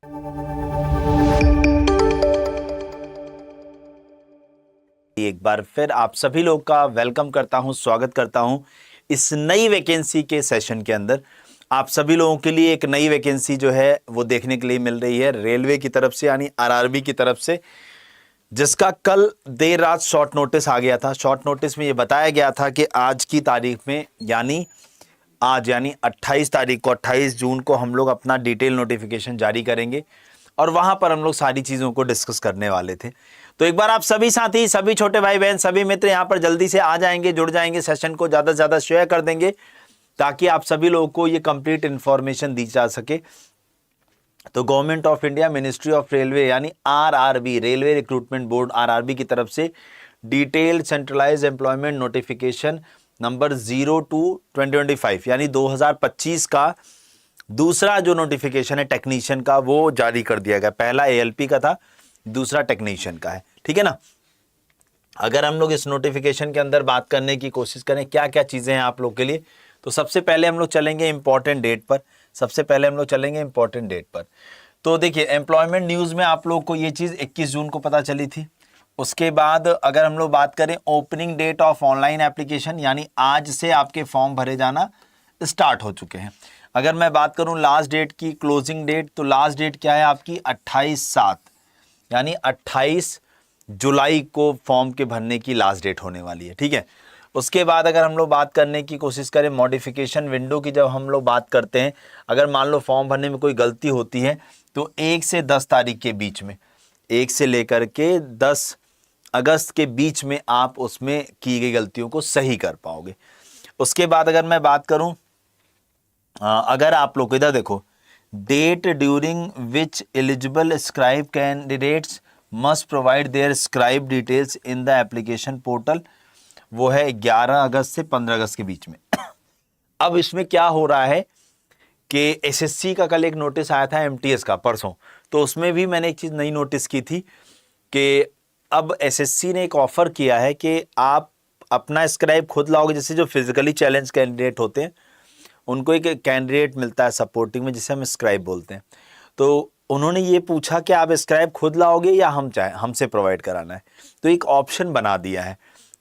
एक बार फिर आप सभी लोग का वेलकम करता हूं, स्वागत करता हूं इस नई वैकेंसी के सेशन के अंदर। आप सभी लोगों के लिए एक नई वैकेंसी जो है वो देखने के लिए मिल रही है रेलवे की तरफ से, यानी आरआरबी की तरफ से, जिसका कल देर रात शॉर्ट नोटिस आ गया था। शॉर्ट नोटिस में ये बताया गया था कि आज की तारीख में, यानी 28 तारीख को, 28 जून को हम लोग अपना डिटेल नोटिफिकेशन जारी करेंगे और वहां पर हम लोग सारी चीज़ों को डिस्कस करने वाले थे। तो एक बार आप सभी साथी, सभी छोटे भाई बहन, सभी मित्र यहाँ पर जल्दी से आ जाएंगे, जुड़ जाएंगे, सेशन को ज़्यादा से ज़्यादा शेयर कर देंगे ताकि आप सभी लोगों को ये कंप्लीट इन्फॉर्मेशन दी जा सके। तो government of India, ministry of railway यानी RRB, railway recruitment board RRB की तरफ से detailed centralise employment notification number 02/2025 यानी 2025 का दूसरा जो नोटिफिकेशन है टेक्नीशियन का, वो जारी कर दिया गया। पहला एएलपी का था, दूसरा टेक्नीशियन का है, ठीक है ना। अगर हम लोग इस नोटिफिकेशन के अंदर बात करने की कोशिश करें क्या क्या चीज़ें हैं आप लोग के लिए, तो सबसे पहले हम लोग चलेंगे इंपॉर्टेंट डेट पर। तो देखिए, एम्प्लॉयमेंट न्यूज़ में आप लोग को ये चीज़ 21 जून को पता चली थी। उसके बाद अगर हम लोग बात करें opening date of online application, यानी आज से आपके फॉर्म भरे जाना स्टार्ट हो चुके हैं। अगर मैं बात करूं लास्ट डेट की, क्लोजिंग डेट, तो लास्ट डेट क्या है आपकी 28/7 यानी 28 जुलाई को फॉर्म के भरने की लास्ट डेट होने वाली है, ठीक है। उसके बाद अगर हम लोग बात करने की कोशिश करें मॉडिफिकेशन विंडो की, जब हम लोग बात करते हैं, अगर मान लो फॉर्म भरने में कोई गलती होती है तो 1 से 10 तारीख के बीच में, 1 से लेकर के 10 अगस्त के बीच में आप उसमें की गई गलतियों को सही कर पाओगे। उसके बाद अगर मैं बात करूं, अगर आप लोग इधर देखो, date during which eligible scribe candidates must provide their scribe details in the application portal, वो है 11 अगस्त से 15 अगस्त के बीच में। अब इसमें क्या हो रहा है कि एसएससी का कल एक नोटिस आया था एमटीएस का परसों, तो उसमें भी मैंने एक चीज़ नई नोटिस की थी कि अब एसएससी ने एक ऑफ़र किया है कि आप अपना स्क्राइब खुद लाओगे। जैसे जो फिजिकली चैलेंज कैंडिडेट होते हैं उनको एक कैंडिडेट मिलता है सपोर्टिंग में, जिसे हम स्क्राइब बोलते हैं। तो उन्होंने ये पूछा कि आप स्क्राइब खुद लाओगे या हमसे प्रोवाइड कराना है, तो एक ऑप्शन बना दिया है।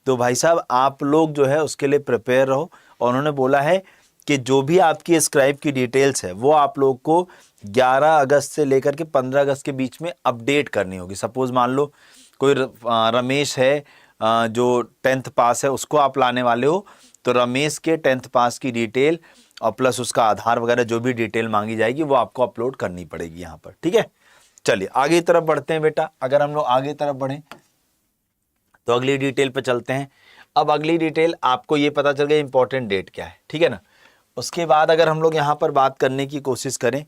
तो भाई साहब आप लोग जो है उसके लिए प्रिपेयर रहो। और उन्होंने बोला है कि जो भी आपकी स्क्राइब की डिटेल्स है वो आप लोग को 11 अगस्त से लेकर के 15 अगस्त के बीच में अपडेट करनी होगी। सपोज़ मान लो कोई रमेश है जो 10th पास है, उसको आप लाने वाले हो, तो रमेश के 10th पास की डिटेल और प्लस उसका आधार वगैरह जो भी डिटेल मांगी जाएगी वो आपको अपलोड करनी पड़ेगी यहाँ पर, ठीक है। चलिए आगे की तरफ बढ़ते हैं बेटा। अगर हम लोग आगे तरफ बढ़ें तो अगली डिटेल पे चलते हैं। अब अगली डिटेल आपको ये पता चल गया इंपॉर्टेंट डेट क्या है, ठीक है ना। उसके बाद अगर हम लोग यहाँ पर बात करने की कोशिश करें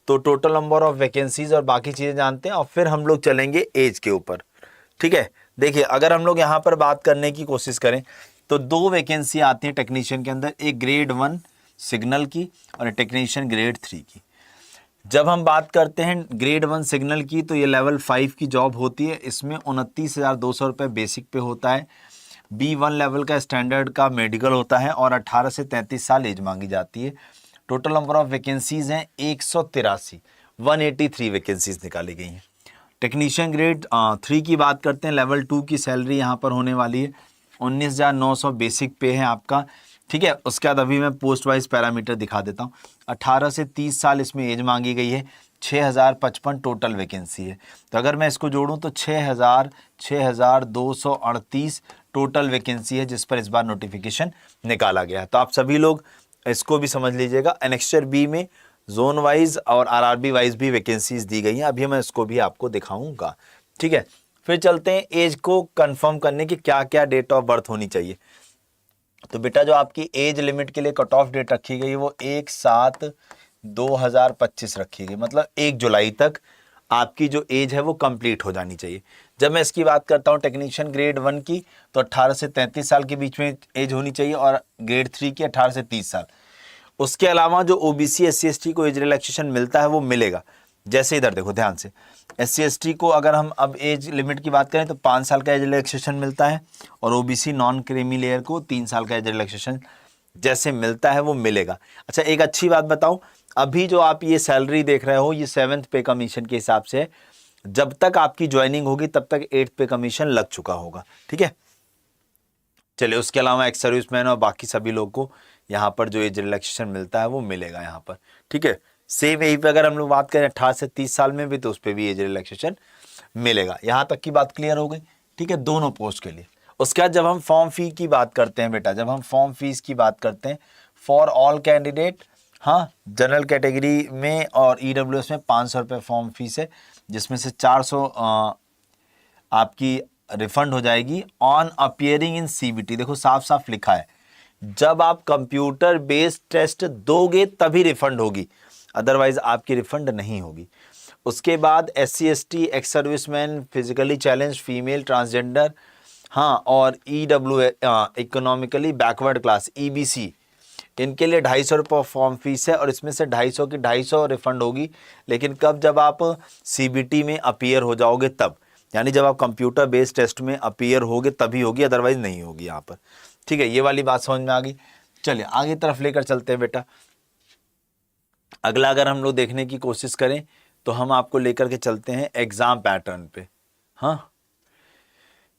तो टोटल नंबर ऑफ वैकेंसीज और बाकी चीज़ें जानते हैं और फिर हम लोग चलेंगे एज के ऊपर, ठीक है। देखिए अगर हम लोग यहाँ पर बात करने की कोशिश करें तो 2 वैकेंसी आती हैं टेक्नीशियन के अंदर, एक ग्रेड 1 सिग्नल की और टेक्नीशियन ग्रेड 3 की। जब हम बात करते हैं ग्रेड 1 सिग्नल की तो ये लेवल 5 की जॉब होती है। इसमें 29,200 रुपये बेसिक पे होता है। B1 लेवल का स्टैंडर्ड का मेडिकल होता है और 18 से 33 साल एज मांगी जाती है। टोटल नंबर ऑफ वैकेंसीज हैं 183 वैकेंसीज निकाली गई हैं। टेक्नीशियन ग्रेड 3 की बात करते हैं, लेवल 2 की सैलरी यहाँ पर होने वाली है, 19,900 बेसिक पे है आपका, ठीक है। उसके बाद अभी मैं पोस्ट वाइज पैरामीटर दिखा देता हूँ। 18 से 30 साल इसमें एज मांगी गई है। 6,055 टोटल वैकेंसी है। तो अगर मैं इसको जोड़ूं तो 6,238 टोटल वैकेंसी है जिस पर इस बार नोटिफिकेशन निकाला गया है। तो आप सभी लोग इसको भी समझ लीजिएगा। एनेक्स्चर बी में जोन वाइज और आरआरबी वाइज भी वैकेंसीज दी गई हैं, अभी मैं इसको भी आपको दिखाऊंगा, ठीक है। फिर चलते हैं एज को कंफर्म करने की क्या क्या डेट ऑफ बर्थ होनी चाहिए। तो बेटा जो आपकी एज लिमिट के लिए कट ऑफ डेट रखी गई है वो 1/7/2025 रखी गई, मतलब 1 जुलाई तक आपकी जो एज है वो कंप्लीट हो जानी चाहिए। जब मैं इसकी बात करता हूँ टेक्नीशियन ग्रेड 1 की तो 18 से 33 साल के बीच में एज होनी चाहिए और ग्रेड 3 की 18 से 30 साल। उसके अलावा जो ओबीसी SC ST को एज रिलैक्सेशन मिलता है वो मिलेगा। जैसे इधर देखो ध्यान से, SC ST को अगर हम अब एज लिमिट की बात करें तो 5 साल का एज रिलैक्सेशन मिलता है और ओबीसी नॉन क्रीमी लेयर को 3 साल का एज रिलैक्सेशन जैसे मिलता है वो मिलेगा। अच्छा एक अच्छी बात बताऊं, अभी जो आप ये सैलरी देख रहे हो ये 7th पे कमीशन के हिसाब से है, जब तक आपकी ज्वाइनिंग होगी तब तक 8th पे कमीशन लग चुका होगा, ठीक है। चलिए, उसके अलावा एक्स सर्विसमैन और बाकी सभी लोग को यहाँ पर जो एज रिलैक्सेशन मिलता है वो मिलेगा यहाँ पर, ठीक है। सेम यही पे अगर हम लोग बात करें 18 से 30 साल में भी, तो उस पर भी एज रिलैक्सेशन मिलेगा। यहाँ तक की बात क्लियर हो गई, ठीक है, दोनों पोस्ट के लिए। उसके बाद जब हम फॉर्म फी की बात करते हैं बेटा, जब हम फॉर्म फीस की बात करते हैं फॉर ऑल कैंडिडेट, हाँ, जनरल कैटेगरी में और ईडब्ल्यूएस में 500 रुपये फॉर्म फीस है, जिसमें से 400 आपकी रिफंड हो जाएगी ऑन अपियरिंग इन सीबीटी। देखो साफ साफ लिखा है, जब आप कंप्यूटर बेस्ड टेस्ट दोगे तभी रिफंड होगी, अदरवाइज आपकी रिफंड नहीं होगी। उसके बाद SC/ST, ex serviceman, physically challenge, female, transgender, हाँ, और EW economically backward class EBC, इनके लिए 250 रुपये फॉर्म फीस है, और इसमें से 250 की 250 रिफंड होगी। लेकिन कब, जब आप CBT में अपीयर हो जाओगे तब, यानी जब आप कंप्यूटर बेस्ड टेस्ट में अपीयर होगे तभी होगी, अदरवाइज नहीं होगी यहाँ पर, ठीक है। ये वाली बात समझ में आ गई। चलिए आगे तरफ लेकर चलते हैं बेटा। अगला अगर हम लोग देखने की कोशिश करें तो हम आपको लेकर के चलते हैं एग्जाम पैटर्न पे, हाँ,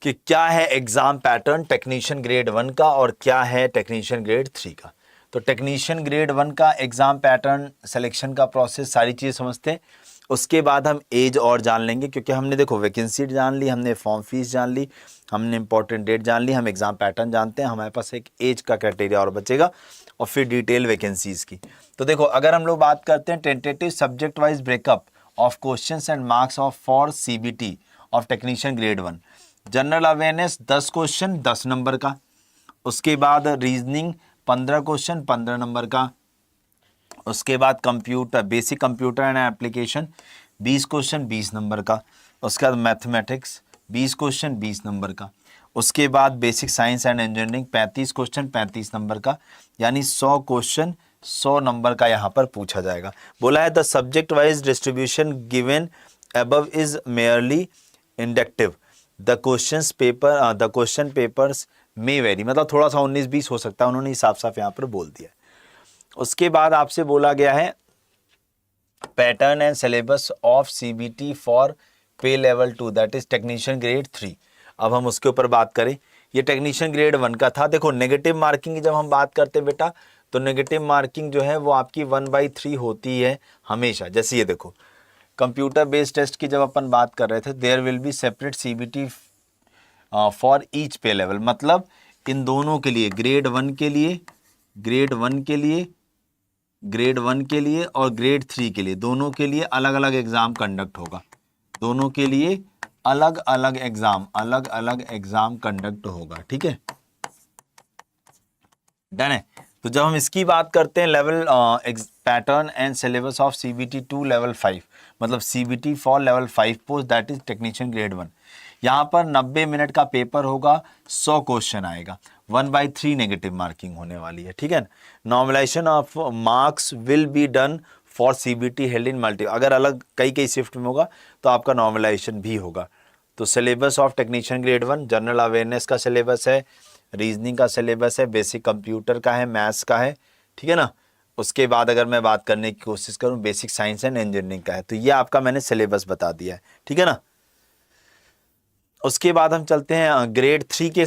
कि क्या है एग्जाम पैटर्न टेक्नीशियन ग्रेड 1 का और क्या है टेक्नीशियन ग्रेड 3 का। तो टेक्नीशियन ग्रेड 1 का एग्जाम पैटर्न, सिलेक्शन का प्रोसेस, सारी चीज़ समझते हैं। उसके बाद हम एज और जान लेंगे, क्योंकि हमने देखो वैकेंसी जान ली, हमने फॉर्म फीस जान ली, हमने इंपॉर्टेंट डेट जान ली, हम एग्जाम पैटर्न जानते हैं, हमारे पास एक एज का क्राइटेरिया और बचेगा, और फिर डिटेल वैकेंसीज की। तो देखो अगर हम लोग बात करते हैं tentative subject wise breakup of questions and marks of for CBT of technician grade 1। General awareness 10 question 10 number का, उसके बाद रीजनिंग 15 क्वेश्चन 15 नंबर का, उसके बाद computer, basic computer and application 20 question 20 number का, उसके बाद मैथमेटिक्स 20 क्वेश्चन 20 नंबर का, उसके बाद basic science and engineering 35 question 35 number का, यानी 100 क्वेश्चन 100 नंबर का यहाँ पर पूछा जाएगा। बोला है the subject wise distribution given above is merely inductive, the question papers may very, मतलब थोड़ा सा 19-20 हो सकता है, उन्होंने साफ साफ यहाँ पर बोल दिया। उसके बाद आपसे बोला गया है pattern and syllabus of CBT for पे level 2, that is technician grade 3। अब हम उसके ऊपर बात करें, ये टेक्नीशियन ग्रेड 1 का था। देखो नेगेटिव मार्किंग की जब हम बात करते हैं बेटा, तो नेगेटिव मार्किंग जो है वो आपकी 1/3 होती है हमेशा। जैसे ये देखो कंप्यूटर बेस्ड टेस्ट की जब अपन बात कर रहे थे, there will be separate CBT for each pay level, मतलब इन दोनों के लिए, ग्रेड 1 के लिए, ग्रेड 1 के लिए, ग्रेड 1 के लिए और ग्रेड 3 के लिए, दोनों के लिए अलग अलग एग्जाम कंडक्ट होगा, दोनों के लिए अलग अलग एग्जाम कंडक्ट होगा, ठीक है, डन है। तो जब हम इसकी बात करते हैं level pattern and syllabus of CBT 2 level 5, मतलब CBT for level 5 post, that is technician grade 1। यहाँ पर 90 मिनट का पेपर होगा, 100 क्वेश्चन आएगा, 1/3 नेगेटिव मार्किंग होने वाली है, ठीक है। Normalization of marks will be done for CBT held in multi, अगर अलग कई शिफ्ट में होगा तो आपका नॉर्मलाइजेशन भी होगा। तो syllabus of technician grade 1 general awareness का सिलेबस है, रीजनिंग का सिलेबस है, बेसिक कंप्यूटर का है, मैथ्स का है, ठीक है ना। उसके बाद अगर मैं बात करने की कोशिश करूं बेसिक साइंस एंड इंजीनियरिंग का है। तो ये आपका मैंने सिलेबस बता दिया है, ठीक है ना। उसके बाद हम चलते हैं ग्रेड 3 के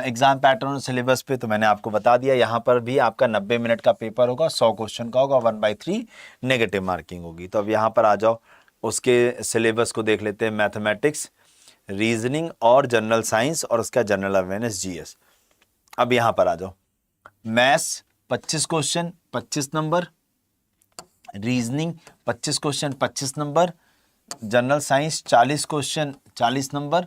एग्जाम पैटर्न सिलेबस पे। तो मैंने आपको बता दिया, यहाँ पर भी आपका 90 मिनट का पेपर होगा, 100 क्वेश्चन का होगा, 1/3 नेगेटिव मार्किंग होगी। तो अब यहाँ पर आ जाओ, उसके सिलेबस को देख लेते हैं। मैथमेटिक्स, रीजनिंग और जनरल साइंस, और उसका जनरल अवेयरनेस GS। अब यहाँ पर आ जाओ, maths 25 question 25 number, reasoning 25 question 25 number, general science 40 question 40 number,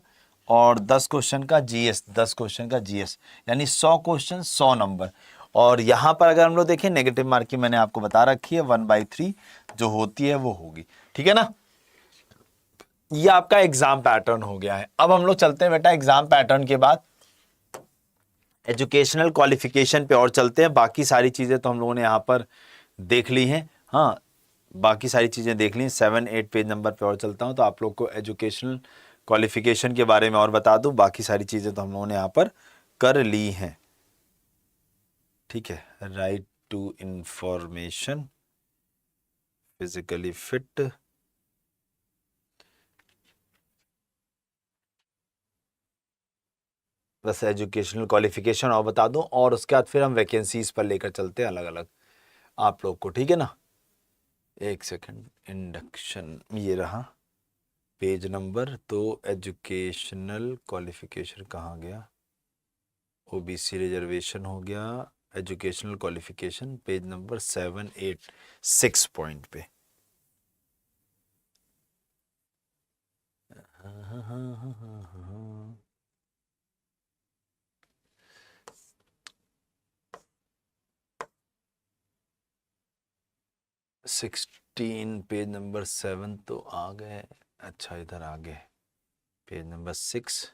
और 10 क्वेश्चन का GS, 10 क्वेश्चन का GS, यानी 100 क्वेश्चन 100 नंबर। और यहाँ पर अगर हम लोग देखें नेगेटिव मार्किंग मैंने आपको बता रखी है, 1/3 जो होती है वो होगी, ठीक है ना। ये आपका एग्जाम पैटर्न हो गया है। अब हम लोग चलते हैं बेटा एग्जाम पैटर्न के बाद एजुकेशनल क्वालिफिकेशन पे और चलते हैं। बाकी सारी चीज़ें तो हम लोगों ने यहाँ पर देख ली हैं, हाँ, बाकी सारी चीज़ें देख ली। 7-8 पेज नंबर पे और चलता हूँ, तो आप लोग को एजुकेशनल क्वालिफिकेशन के बारे में और बता दूँ। बाकी सारी चीज़ें तो हम लोगों ने यहाँ पर कर ली हैं, ठीक है। Right to information, physically fit, बस एजुकेशनल क्वालिफिकेशन और बता दूं, और उसके बाद फिर हम वैकेंसीज पर लेकर चलते हैं अलग अलग आप लोग को, ठीक है ना। एक सेकंड, इंडक्शन ये रहा पेज नंबर, तो एजुकेशनल क्वालिफिकेशन कहाँ गया, ओबीसी रिजर्वेशन हो गया, educational qualification page number 786 point पे। सिक्सटीन पेज नंबर 7 तो आ गए, अच्छा इधर आ गए, पेज नंबर 6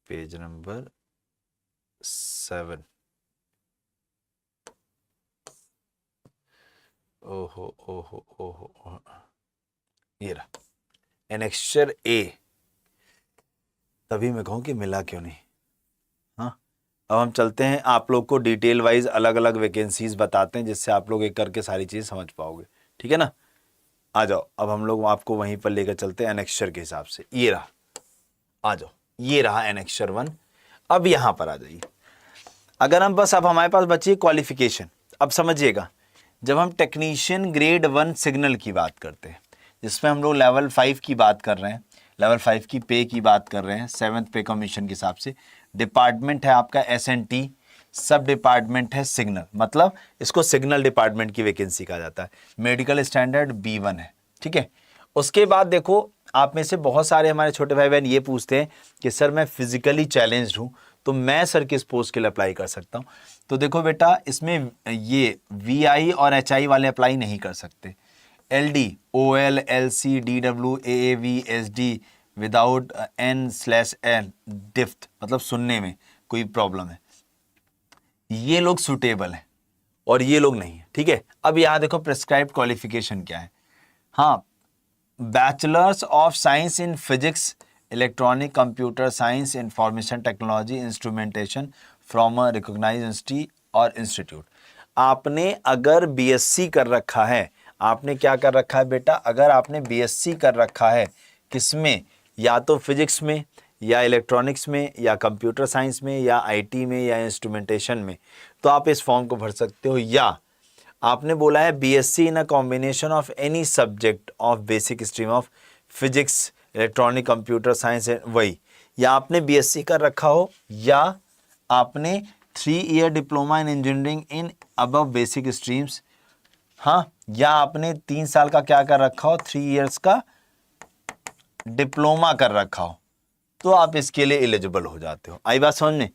पेज नंबर 7, ओहो ओहो ओहो, ये रहा एनेक्स्चर ए, तभी मैं कहूँ कि मिला क्यों नहीं। हाँ, अब हम चलते हैं, आप लोग को डिटेल वाइज अलग अलग वैकेंसीज बताते हैं, जिससे आप लोग एक करके सारी चीज़ समझ पाओगे, ठीक है ना। आ जाओ, अब हम लोग आपको वहीं पर लेकर चलते हैं एनेक्स्चर के हिसाब से। ये रहा, आ जाओ, ये रहा एनेक्स्चर 1। अब यहाँ पर आ जाइए, अगर हम बस, अब हमारे पास बची क्वालिफिकेशन। अब समझिएगा, जब हम टेक्नीशियन ग्रेड 1 सिग्नल की बात करते हैं, जिसमें हम लोग लेवल 5 की बात कर रहे हैं, लेवल 5 की पे की बात कर रहे हैं 7th पे कमीशन के हिसाब से, डिपार्टमेंट है आपका SNT, सब डिपार्टमेंट है सिग्नल, मतलब इसको सिग्नल डिपार्टमेंट की वैकेंसी कहा जाता है, मेडिकल स्टैंडर्ड B1 है, ठीक है। उसके बाद देखो, आप में से बहुत सारे हमारे छोटे भाई बहन ये पूछते हैं कि सर मैं फिजिकली चैलेंज्ड हूँ, तो मैं सर किस पोस्ट के लिए अप्लाई कर सकता हूँ। तो देखो बेटा, इसमें ये VI और HI वाले अप्लाई नहीं कर सकते, LD OL LC DW AAV SD without N/N डिफ्थ, मतलब सुनने में कोई प्रॉब्लम है, ये लोग सुटेबल हैं और ये लोग नहीं है, ठीक है। अब यहाँ देखो प्रिस्क्राइब्ड क्वालिफिकेशन क्या है। हाँ, bachelors of science in physics, electronic computer science, information technology, instrumentation from a recognized institute और इंस्टीट्यूट। आपने अगर BSc कर रखा है, आपने क्या कर रखा है बेटा, अगर आपने BSc कर रखा है किसमें, या तो फिजिक्स में, या इलेक्ट्रॉनिक्स में, या कंप्यूटर साइंस में, या IT में, या इंस्ट्रूमेंटेशन में, तो आप इस फॉर्म को भर सकते हो। या आपने बोला है BSc in a combination of any subject of basic stream of physics, electronic, computer science, वही, या आपने BSc कर रखा हो, या आपने 3 year diploma in engineering in above basic streams, हाँ, या आपने 3 साल का क्या कर रखा हो, 3 इयर्स का डिप्लोमा कर रखा हो, तो आप इसके लिए एलिजिबल हो जाते हो। आई बात समझ में।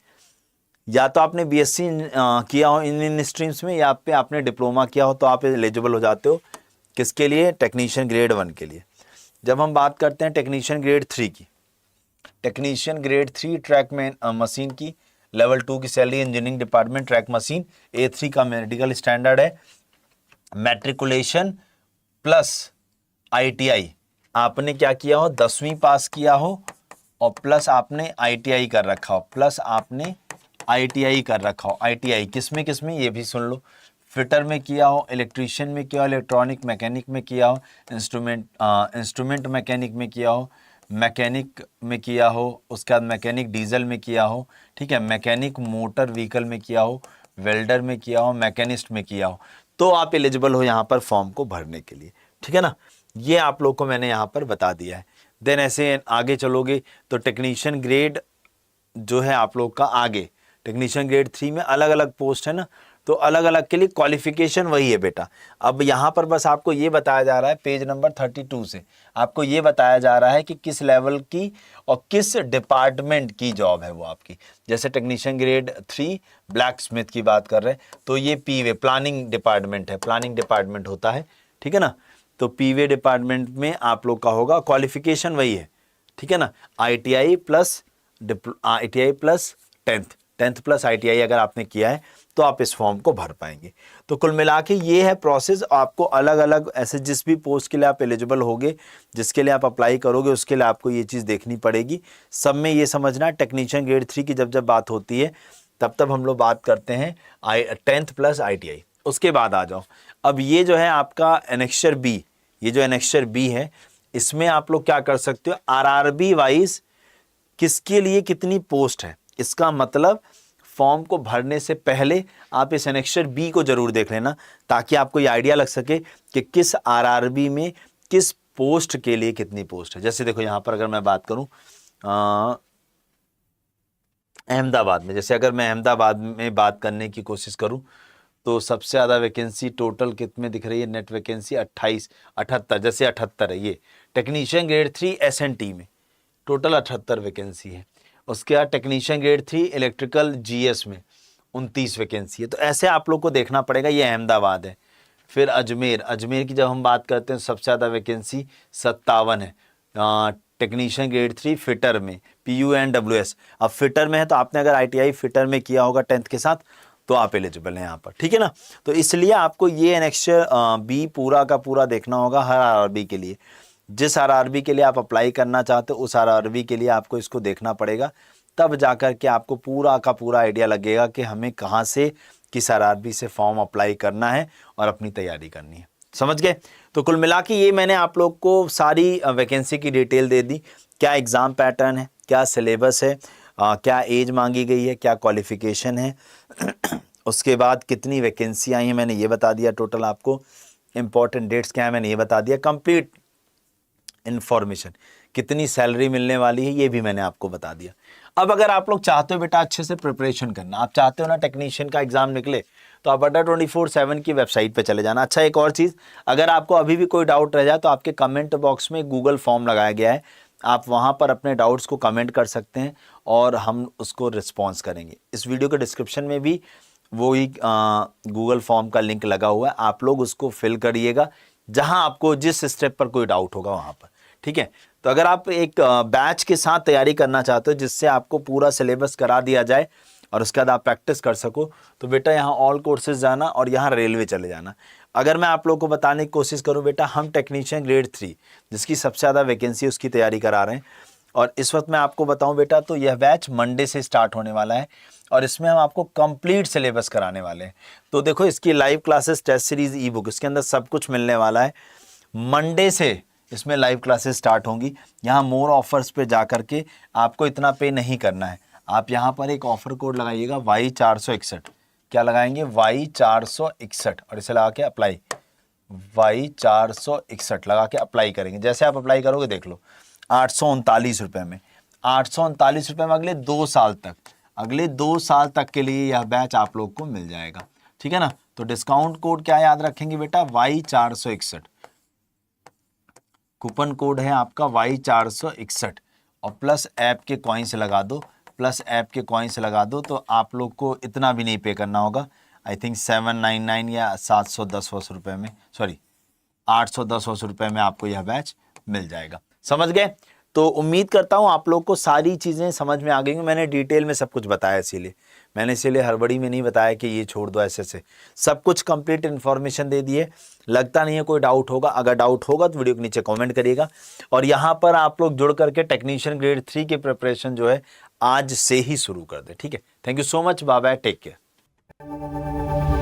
या तो आपने BSc किया हो इन स्ट्रीम्स में, या पे आपने डिप्लोमा किया हो, तो आप एलिजिबल हो जाते हो किसके लिए, टेक्नीशियन ग्रेड 1 के लिए। जब हम बात करते हैं टेक्नीशियन ग्रेड 3 की, टेक्नीशियन ग्रेड 3 ट्रैक में मशीन की, लेवल 2 की salary, engineering department, track machine, A3 का मेडिकल स्टैंडर्ड है, मैट्रिकुलेशन प्लस ITI, आपने क्या किया हो, 10वीं पास किया हो, और प्लस आपने ITI कर रखा हो, प्लस आपने ITI कर रखा हो। ITI किसमें किसमें, ये भी सुन लो, फिटर में किया हो, इलेक्ट्रीशियन में किया हो, इलेक्ट्रॉनिक मैकेनिक में किया हो, इंस्ट्रूमेंट मैकेनिक में किया हो, मैकेनिक में किया हो, उसके बाद मैकेनिक डीजल में किया हो, ठीक है, मैकेनिक मोटर व्हीकल में किया हो, वेल्डर में किया हो, मैकेनिस्ट में किया हो, तो आप एलिजिबल हो यहाँ पर फॉर्म को भरने के लिए, ठीक है ना। ये आप लोग को मैंने यहाँ पर बता दिया है। देन ऐसे आगे चलोगे तो टेक्नीशियन ग्रेड जो है आप लोग का, आगे टेक्नीशियन ग्रेड 3 में अलग अलग पोस्ट है ना, तो अलग अलग के लिए क्वालिफिकेशन वही है बेटा। अब यहाँ पर बस आपको ये बताया जा रहा है, पेज नंबर 32 से आपको ये बताया जा रहा है कि किस लेवल की और किस डिपार्टमेंट की जॉब है वो आपकी। जैसे टेक्नीशियन ग्रेड 3 ब्लैक स्मिथ की बात कर रहे हैं, तो ये PV प्लानिंग डिपार्टमेंट है, प्लानिंग डिपार्टमेंट होता है, ठीक है ना। तो PV डिपार्टमेंट में आप लोग का होगा, क्वालिफिकेशन वही है, ठीक है ना। ITI plus 10th plus ITI अगर आपने किया है, तो आप इस फॉर्म को भर पाएंगे। तो कुल मिला के ये है प्रोसेस। आपको अलग अलग ऐसे जिस भी पोस्ट के लिए आप एलिजिबल होगे, जिसके लिए आप अप्लाई करोगे, उसके लिए आपको ये चीज़ देखनी पड़ेगी। सब में ये समझना, टेक्नीशियन ग्रेड 3 की जब जब बात होती है, तब हम लोग बात करते हैं 10th प्लस ITI। उसके बाद आ जाओ। अब ये जो है आपका एनेक्स्चर बी, ये जो एनेक्स्चर बी है, इसमें आप लोग क्या कर सकते हो, आरआरबी वाइज किसके लिए कितनी पोस्ट है, इसका मतलब फॉर्म को भरने से पहले आप इस एनेक्स्चर बी को जरूर देख लेना, ताकि आपको ये आइडिया लग सके कि किस आरआरबी में किस पोस्ट के लिए कितनी पोस्ट है। जैसे देखो यहाँ पर अगर मैं बात करूं अहमदाबाद में, जैसे अगर मैं अहमदाबाद में बात करने की कोशिश करूं तो सबसे ज़्यादा वैकेंसी टोटल कितने दिख रही है, नेट वैकेंसी 78, जैसे 78 है। ये टेक्नीशियन ग्रेड 3 एसएनटी में टोटल 78 वैकेंसी है। उसके बाद टेक्नीशियन ग्रेड 3 इलेक्ट्रिकल जीएस में 29 वैकेंसी है। तो ऐसे आप लोग को देखना पड़ेगा। ये अहमदाबाद है। फिर अजमेर, अजमेर की जब हम बात करते हैं सबसे ज़्यादा वैकेंसी 57 है टेक्नीशियन ग्रेड 3 फिटर में, PUNWS। अब फिटर में है तो आपने अगर ITI फिटर में किया होगा 10th के साथ तो आप एलिजिबल हैं यहाँ पर, ठीक है ना। तो इसलिए आपको ये एनेक्स्चर बी पूरा का पूरा देखना होगा हर आरआरबी के लिए। जिस आरआरबी के लिए आप अप्लाई करना चाहते हो उस आरआरबी के लिए आपको इसको देखना पड़ेगा, तब जाकर के आपको पूरा का पूरा आइडिया लगेगा कि हमें कहाँ से किस आरआरबी से फॉर्म अप्लाई करना है और अपनी तैयारी करनी है। समझ गए। तो कुल मिला के ये मैंने आप लोग को सारी वैकेंसी की डिटेल दे दी। क्या एग्ज़ाम पैटर्न है, क्या सिलेबस है, क्या एज मांगी गई है, क्या क्वालिफिकेशन है उसके बाद कितनी वैकेंसी आई हैं मैंने ये बता दिया, टोटल आपको इंपॉर्टेंट डेट्स क्या है मैंने ये बता दिया, कंप्लीट इन्फॉर्मेशन कितनी सैलरी मिलने वाली है ये भी मैंने आपको बता दिया। अब अगर आप लोग चाहते हो बेटा अच्छे से प्रिपरेशन करना, आप चाहते हो ना टेक्नीशियन का एग्जाम निकले, तो आप अड्डा 24/7 की वेबसाइट पे चले जाना। अच्छा, एक और चीज़, अगर आपको अभी भी कोई डाउट रह जाए तो आपके कमेंट बॉक्स में गूगल फॉर्म लगाया गया है, आप वहाँ पर अपने डाउट्स को कमेंट कर सकते हैं और हम उसको रिस्पॉन्स करेंगे। इस वीडियो के डिस्क्रिप्शन में भी वही गूगल फॉर्म का लिंक लगा हुआ है, आप लोग उसको फिल करिएगा जहाँ आपको जिस स्टेप पर कोई डाउट होगा वहाँ पर, ठीक है। तो अगर आप एक बैच के साथ तैयारी करना चाहते हो जिससे आपको पूरा सिलेबस करा दिया जाए और उसके बाद आप प्रैक्टिस कर सको, तो बेटा यहाँ ऑल कोर्सेज जाना और यहाँ रेलवे चले जाना। अगर मैं आप लोग को बताने की कोशिश करूँ बेटा, हम टेक्नीशियन ग्रेड 3 जिसकी सबसे ज़्यादा वैकेंसी उसकी तैयारी करा रहे हैं, और इस वक्त मैं आपको बताऊं बेटा तो यह बैच मंडे से स्टार्ट होने वाला है और इसमें हम आपको कंप्लीट सिलेबस कराने वाले हैं। तो देखो इसकी live classes, test series, e book, इसके अंदर सब कुछ मिलने वाला है। मंडे से इसमें लाइव क्लासेस स्टार्ट होंगी। यहाँ मोर ऑफर्स पे जा करके आपको इतना पे नहीं करना है, आप यहाँ पर एक ऑफर कोड लगाइएगा Y461। क्या लगाएंगे? Y461 और इसे लगा के अप्लाई, Y461 लगा के अप्लाई करेंगे। जैसे आप अप्लाई करोगे देख लो 839 रुपये में, 839 रुपये में अगले 2 साल तक, अगले 2 साल तक के लिए यह बैच आप लोग को मिल जाएगा, ठीक है ना। तो डिस्काउंट कोड क्या याद रखेंगे बेटा? Y461, कूपन कोड है आपका Y461 और प्लस ऐप के कॉइन्स लगा दो, प्लस ऐप के कॉइन्स लगा दो तो आप लोग को इतना भी नहीं पे करना होगा। आई थिंक 799 या 710 रुपये में, सॉरी 810 रुपये में आपको यह बैच मिल जाएगा। समझ गए? तो उम्मीद करता हूँ आप लोग को सारी चीज़ें समझ में आ गई। मैंने डिटेल में सब कुछ बताया, इसीलिए हड़बड़ी में नहीं बताया कि ये छोड़ दो, ऐसे सब कुछ कंप्लीट इन्फॉर्मेशन दे दिए। लगता नहीं है कोई डाउट होगा, अगर डाउट होगा तो वीडियो के नीचे कमेंट करिएगा। और यहाँ पर आप लोग जुड़ करके टेक्नीशियन ग्रेड 3 की प्रिपरेशन जो है आज से ही शुरू कर दे, ठीक है। Thank you so much, bye bye, take care.